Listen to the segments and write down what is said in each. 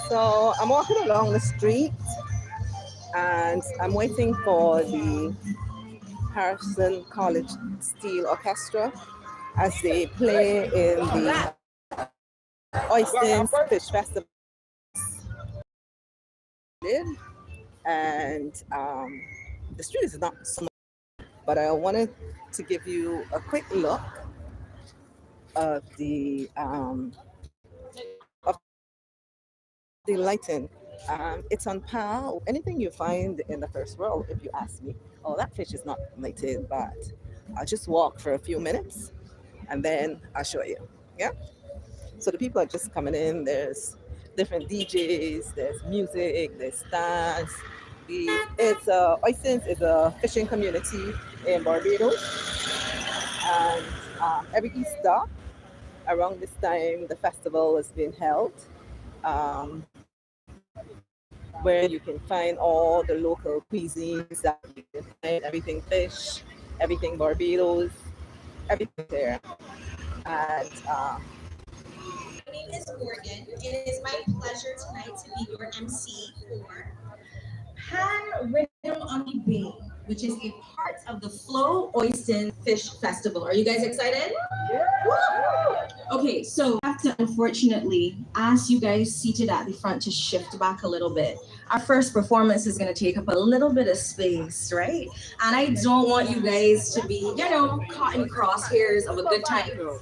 So I'm walking along the street and I'm waiting for the Harrison College Steel Orchestra as they play in the Oistins Fish Festival. And the street is not so much, but I wanted to give you a quick look of the lighting. It's on par. Anything you find in the first world, if you ask me. Oh, that fish is not lighted, but I'll just walk for a few minutes and then I'll show you. Yeah. So the people are just coming in. There's different DJs. There's music. There's stands. Oistins is a fishing community in Barbados, and every Easter around this time the festival is being held. Where you can find all the local cuisines that you can find, everything fish, everything Barbados, everything there. And my name is Morgan. It is my pleasure tonight to be your MC for Pan Rhythm on the Bay, which is a part of the Flow Oistins Fish Festival. Are you guys excited? Yeah. Okay, so I have to unfortunately ask you guys seated at the front to shift back a little bit. Our first performance is going to take up a little bit of space, right? And I don't want you guys to be, caught in crosshairs of a good time.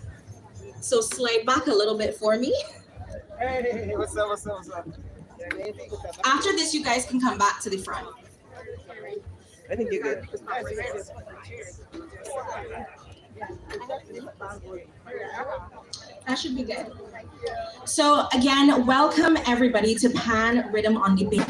So slide back a little bit for me. Hey, what's up? After this, you guys can come back to the front. I think you're good. That should be good. So again, welcome everybody to Pan Rhythm on the Bay.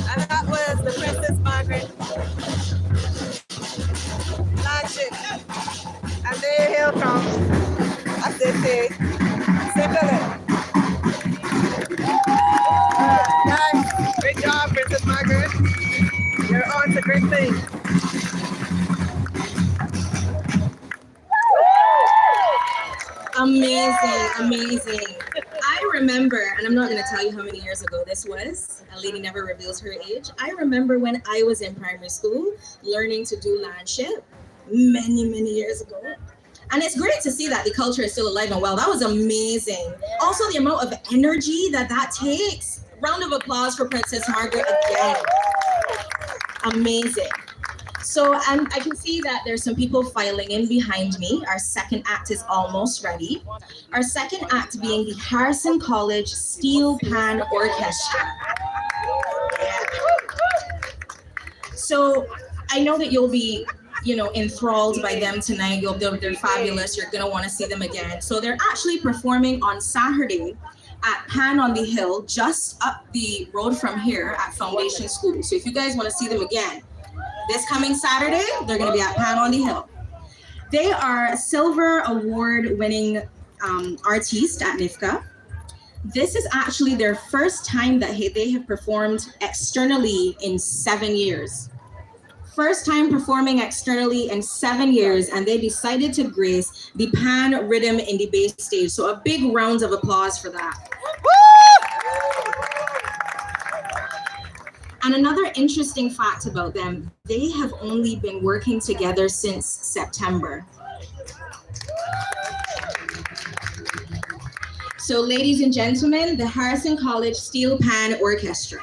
And that was the Princess Margaret Landship. And they hail from, as they say, Steelpan. Nice. Great job, Princess Margaret. You're on to great things. Amazing, amazing. I remember, and I'm not going to tell you how many years ago this was. A lady never reveals her age. I remember when I was in primary school learning to do landship. many years ago. And it's great to see that the culture is still alive and well. That was amazing. Also, the amount of energy that takes. Round of applause for Princess Margaret again. Amazing. So, and I can see that there's some people filing in behind me. Our second act is almost ready. Our second act being the Harrison College Steelpan Orchestra. Yeah. So I know that you'll be, enthralled by them tonight. They're fabulous. You're gonna want to see them again. So they're actually performing on Saturday at Pan on the Hill, just up the road from here at Foundation School. So if you guys want to see them again, this coming Saturday, they're gonna be at Pan on the Hill. They are a Silver Award winning artiste at NIFCA. This is actually their first time that they have performed externally in 7 years. First time performing externally in 7 years, and they decided to grace the Pan Rhythm in the Bass stage. So a big round of applause for that. And another interesting fact about them, they have only been working together since September. So ladies and gentlemen, the Harrison College Steelpan Orchestra.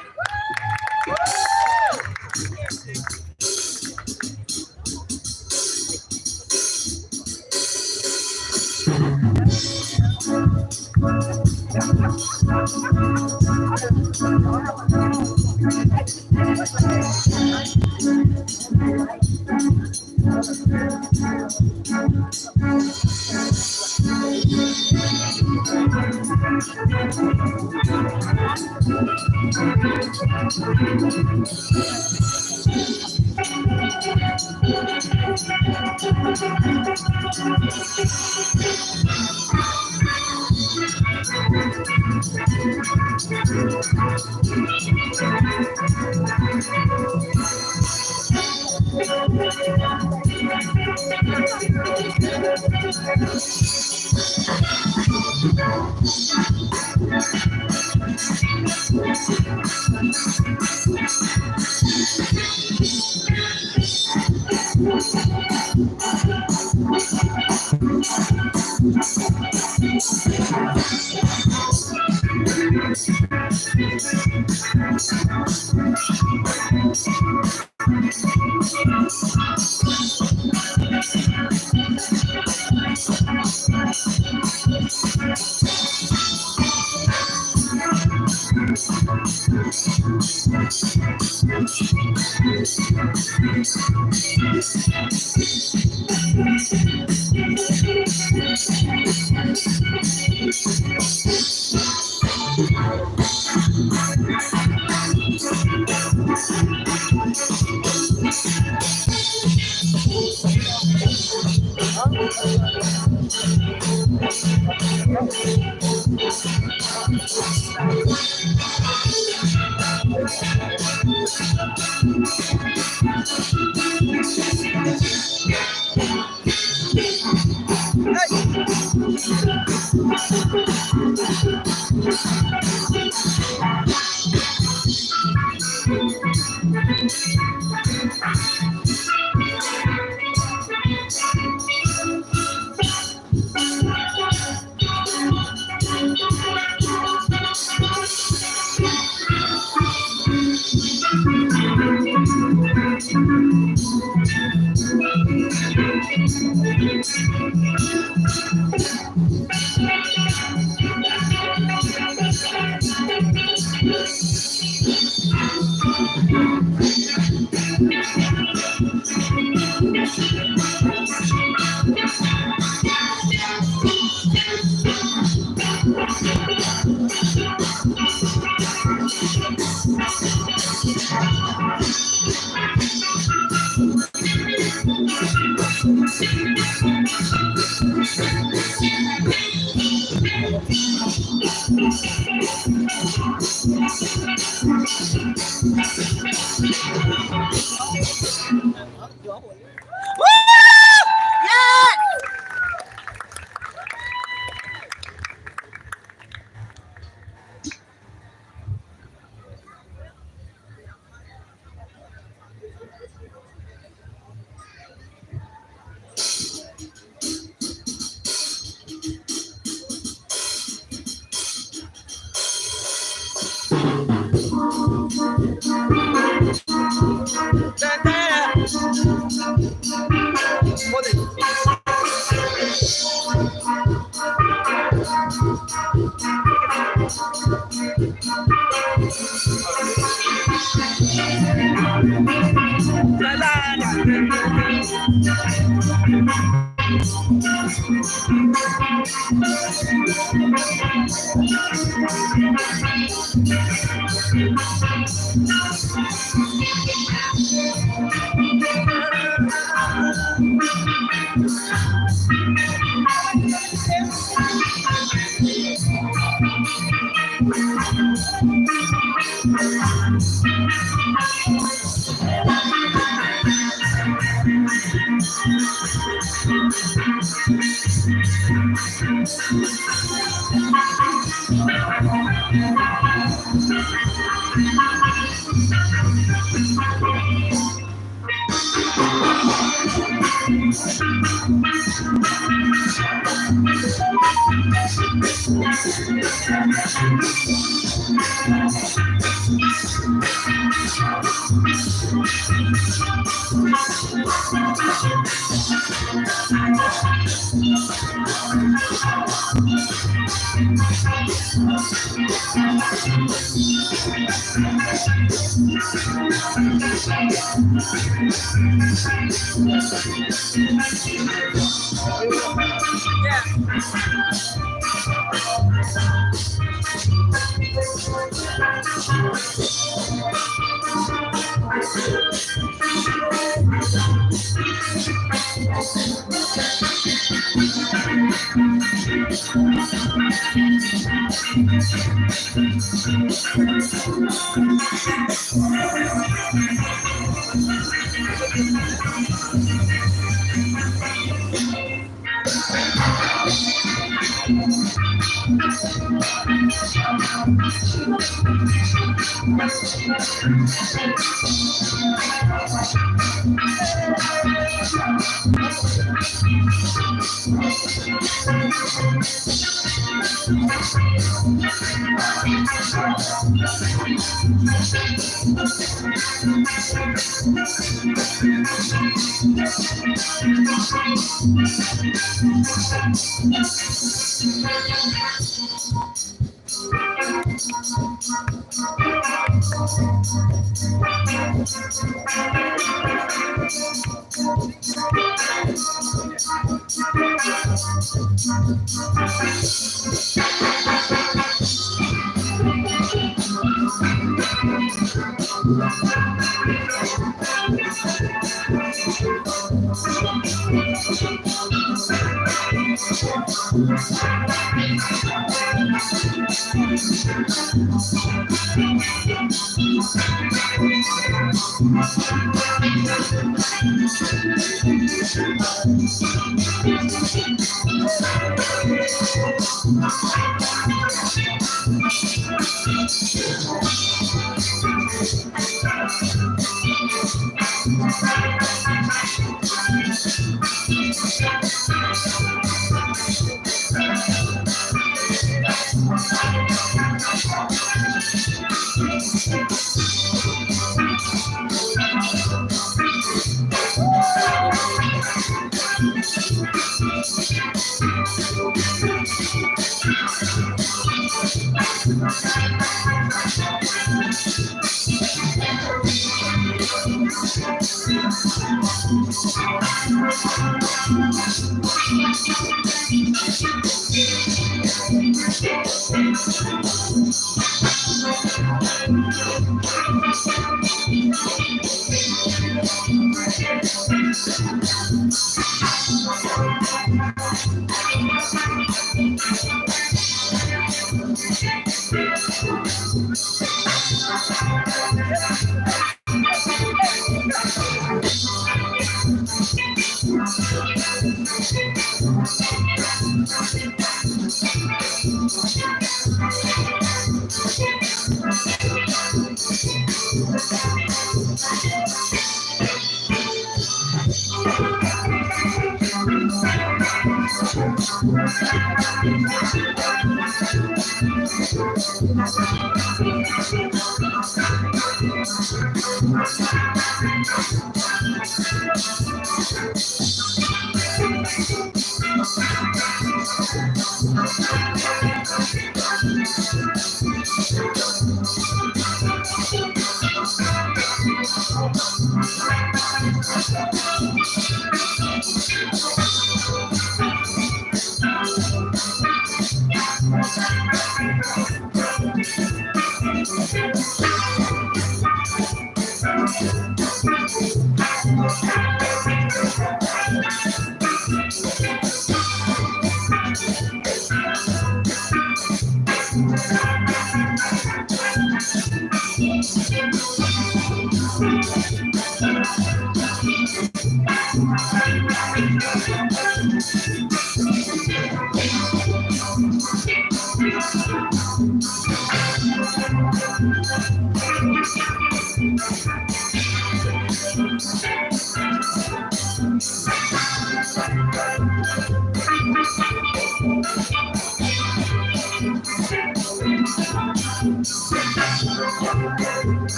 And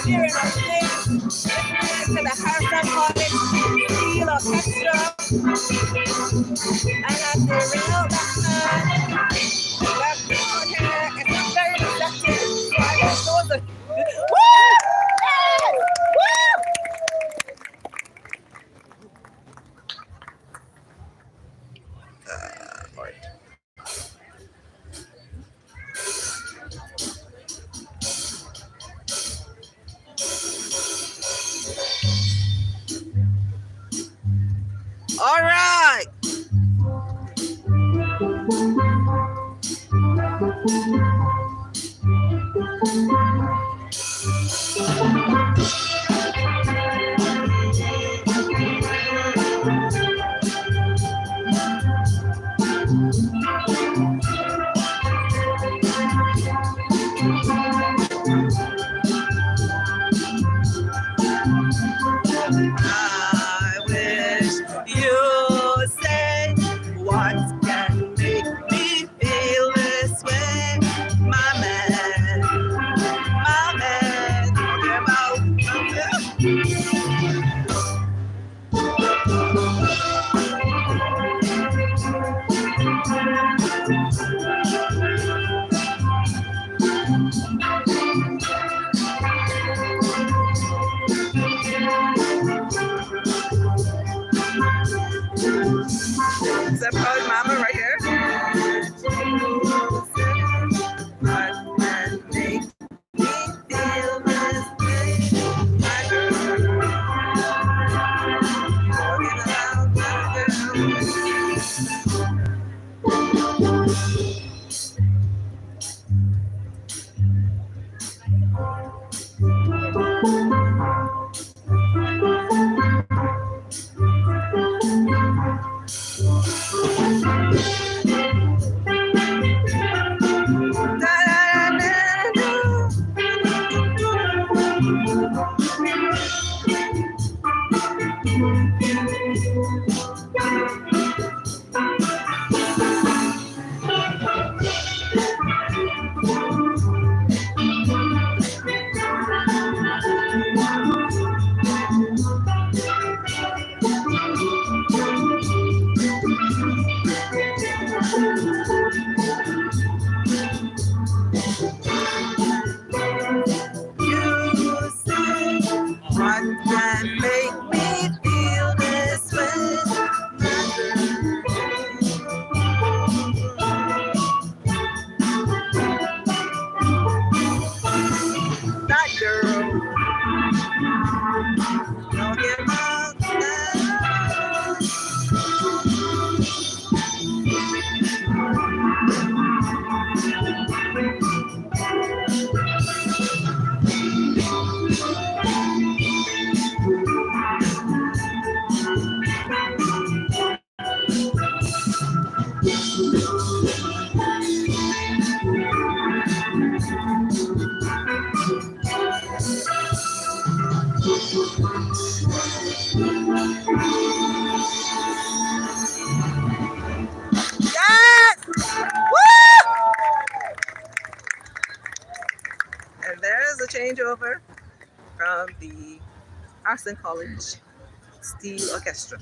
here in Oistins, listening to the Harrison College Steel Orchestra. And as they ring out that crowd here, it's not very receptive. So I guess those are... Woo! Woo! Lord. All right. I wish you said what can make me feel this way, my man, talking about is that probably Mama right here? What can make me feel this way, my girl? Talking about my What can make me feel this way, my girl? That girl, don't give up Yes! Woo! And there's a changeover from the Harrison College Steel Orchestra.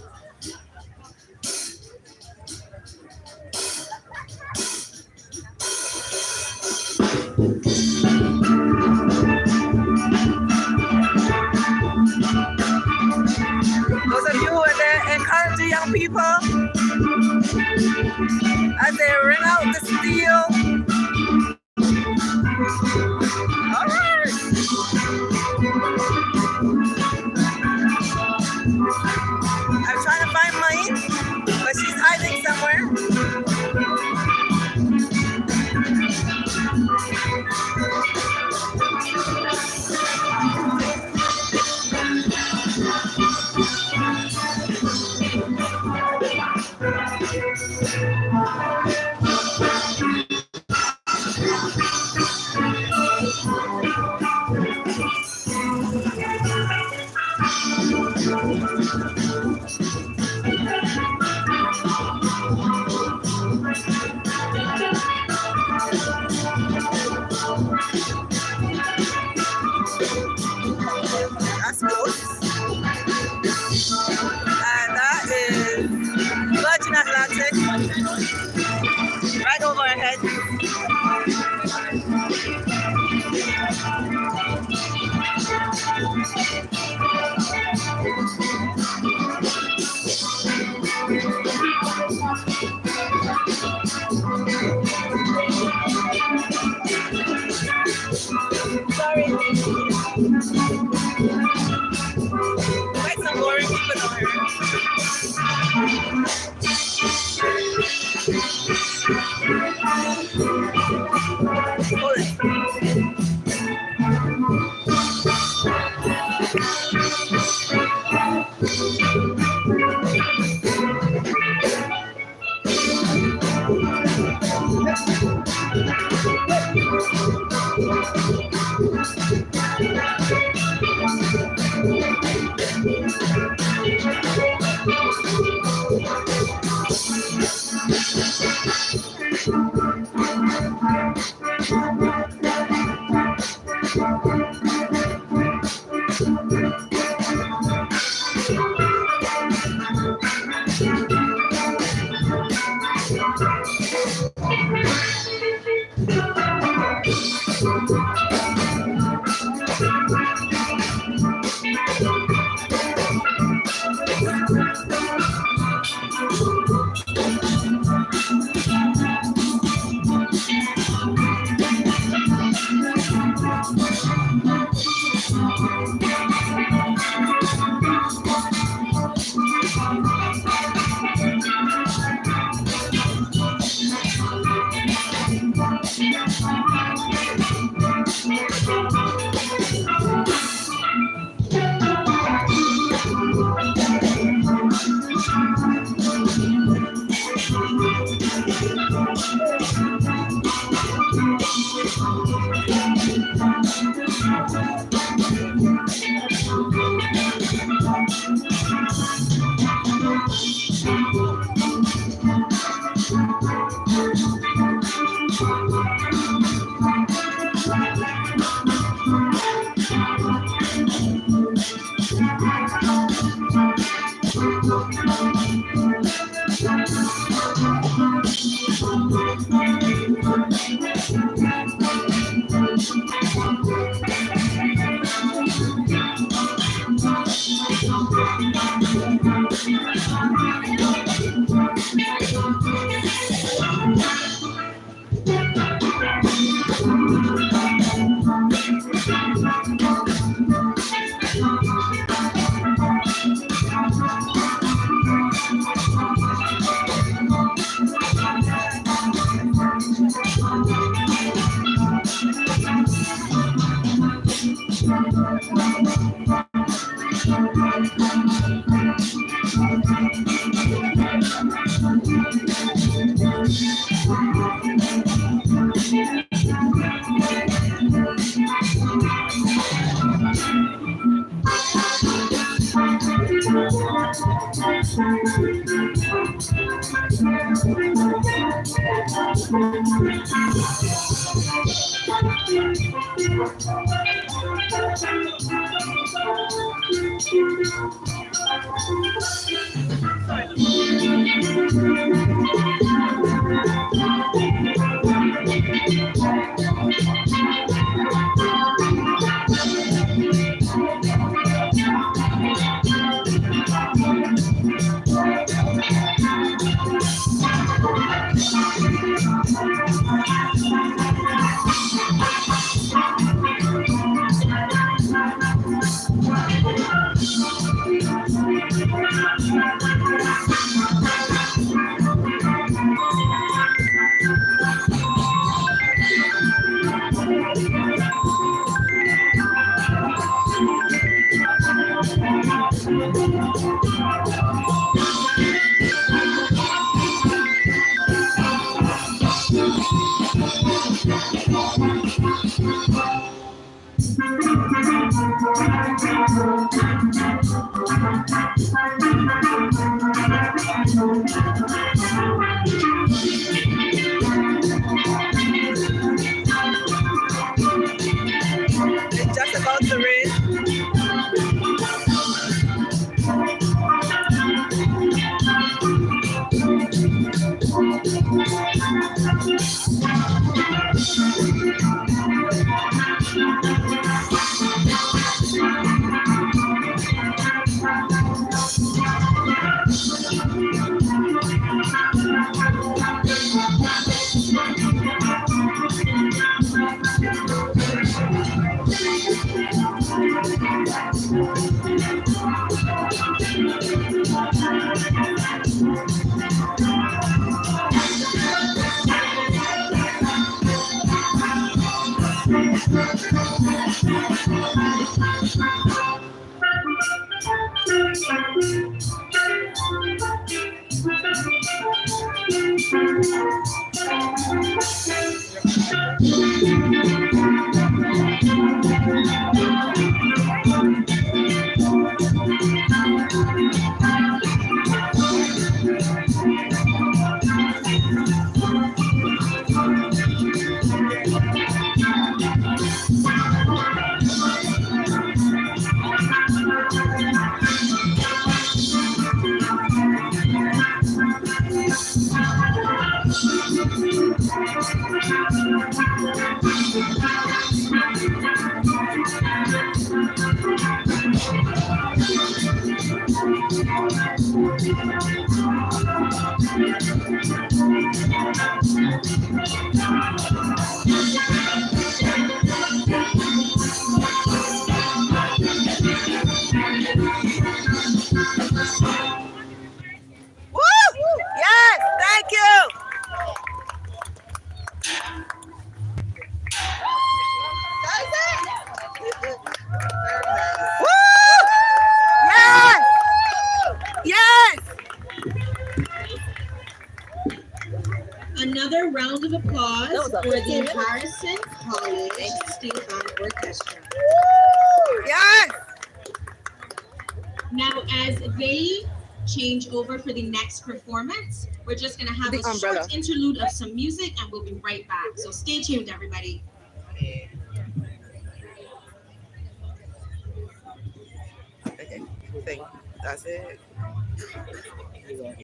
Those of you who are there, encourage the young people as they ring out the steel. All right. I'm trying to find Mine, but she's hiding somewhere. Right over our head. Sorry. Quite some boring people on here. Hold it. Just about to rain. Woo! Yes, thank you. Woo! Yes, yes. Another round of applause That was a for 15 the minutes. Harrison College Steelpan Orchestra. Yes. Now, as they change over for the next performance, we're just going to have The a umbrella. short interlude of some music and we'll be right back. So stay tuned, everybody. Okay, thing. That's it.